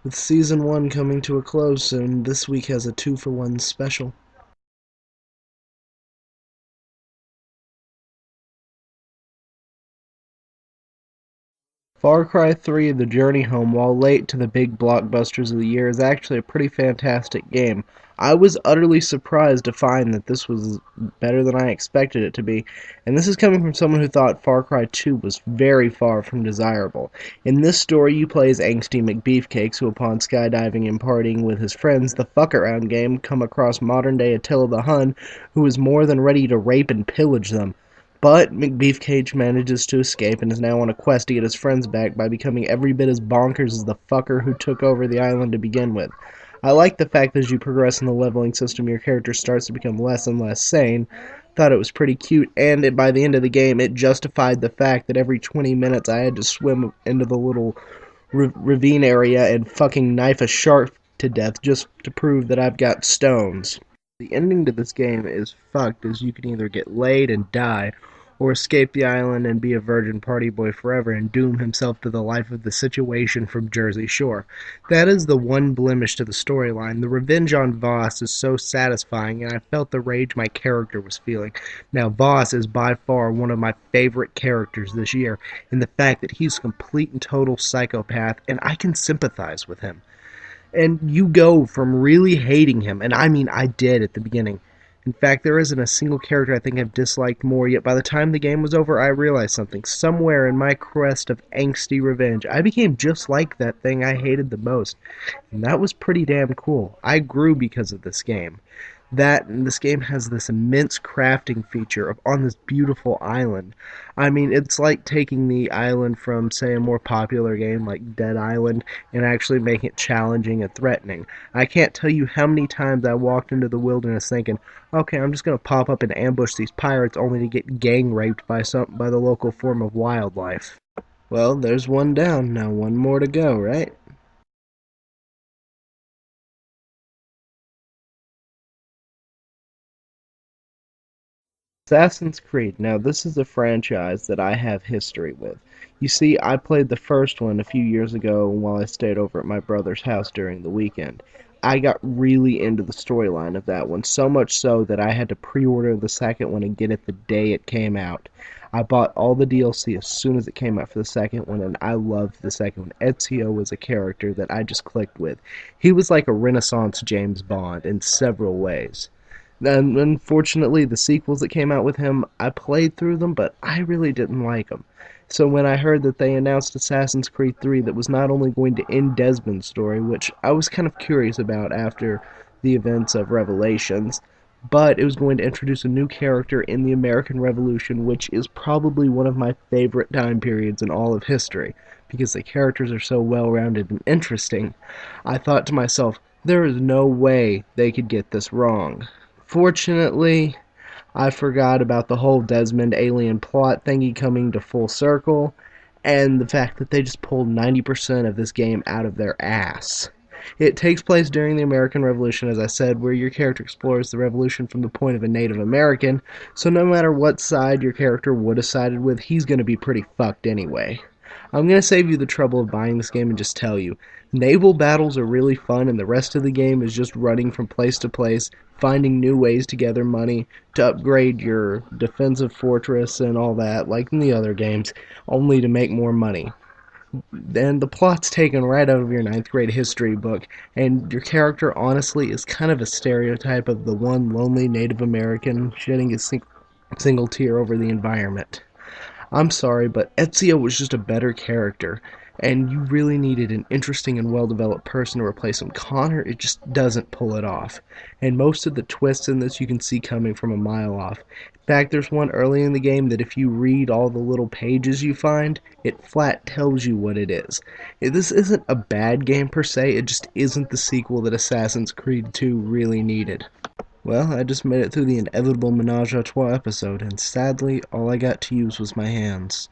With Season 1 coming to a close soon, this week has a 2-for-1 special. Far Cry 3: The Journey Home, while late to the big blockbusters of the year, is actually a pretty fantastic game. I was utterly surprised to find that this was better than I expected it to be, and this is coming from someone who thought Far Cry 2 was very far from desirable. In this story, you play as angsty McBeefcakes who, upon skydiving and partying with his friends, the fuck-around game, come across modern-day Attila the Hun, who is more than ready to rape and pillage them. But McBeefcake manages to escape and is now on a quest to get his friends back by becoming every bit as bonkers as the fucker who took over the island to begin with. I like the fact that as you progress in the leveling system, your character starts to become less and less sane. Thought it was pretty cute, and by the end of the game, it justified the fact that every 20 minutes I had to swim into the little ravine area and fucking knife a shark to death just to prove that I've got stones. The ending to this game is fucked, as you can either get laid and die, or escape the island and be a virgin party boy forever and doom himself to the life of the situation from Jersey Shore. That is the one blemish to the storyline. The revenge on Voss is so satisfying, and I felt the rage my character was feeling. Now, Voss is by far one of my favorite characters this year, in the fact that he's a complete and total psychopath, and I can sympathize with him. And you go from really hating him, and I mean I did at the beginning. In fact, there isn't a single character I think I've disliked more, yet by the time the game was over, I realized something. Somewhere in my quest of angsty revenge, I became just like that thing I hated the most. And that was pretty damn cool. I grew because of this game. That, and this game has this immense crafting feature on this beautiful island. I mean, it's like taking the island from, say, a more popular game like Dead Island and actually making it challenging and threatening. I can't tell you how many times I walked into the wilderness thinking, okay, I'm just going to pop up and ambush these pirates only to get gang raped by the local form of wildlife. Well, there's one down, now one more to go, right? Assassin's Creed. Now, this is a franchise that I have history with. You see, I played the first one a few years ago while I stayed over at my brother's house during the weekend. I got really into the storyline of that one, so much so that I had to pre-order the second one and get it the day it came out. I bought all the DLC as soon as it came out for the second one, and I loved the second one. Ezio was a character that I just clicked with. He was like a Renaissance James Bond in several ways. And unfortunately, the sequels that came out with him, I played through them, but I really didn't like them. So when I heard that they announced Assassin's Creed 3 that was not only going to end Desmond's story, which I was kind of curious about after the events of Revelations, but it was going to introduce a new character in the American Revolution, which is probably one of my favorite time periods in all of history, because the characters are so well-rounded and interesting. I thought to myself, there is no way they could get this wrong. Fortunately, I forgot about the whole Desmond alien plot thingy coming to full circle, and the fact that they just pulled 90% of this game out of their ass. It takes place during the American Revolution, as I said, where your character explores the revolution from the point of a Native American, so no matter what side your character would have sided with, he's going to be pretty fucked anyway. I'm going to save you the trouble of buying this game and just tell you. Naval battles are really fun, and the rest of the game is just running from place to place, finding new ways to gather money to upgrade your defensive fortress and all that, like in the other games, only to make more money. And the plot's taken right out of your ninth grade history book, and your character honestly is kind of a stereotype of the one lonely Native American shedding a single tear over the environment. I'm sorry, but Ezio was just a better character, and you really needed an interesting and well-developed person to replace him. Connor, it just doesn't pull it off. And most of the twists in this you can see coming from a mile off. In fact, there's one early in the game that if you read all the little pages you find, it flat tells you what it is. This isn't a bad game per se, it just isn't the sequel that Assassin's Creed 2 really needed. Well, I just made it through the inevitable menage a trois episode, and sadly, all I got to use was my hands.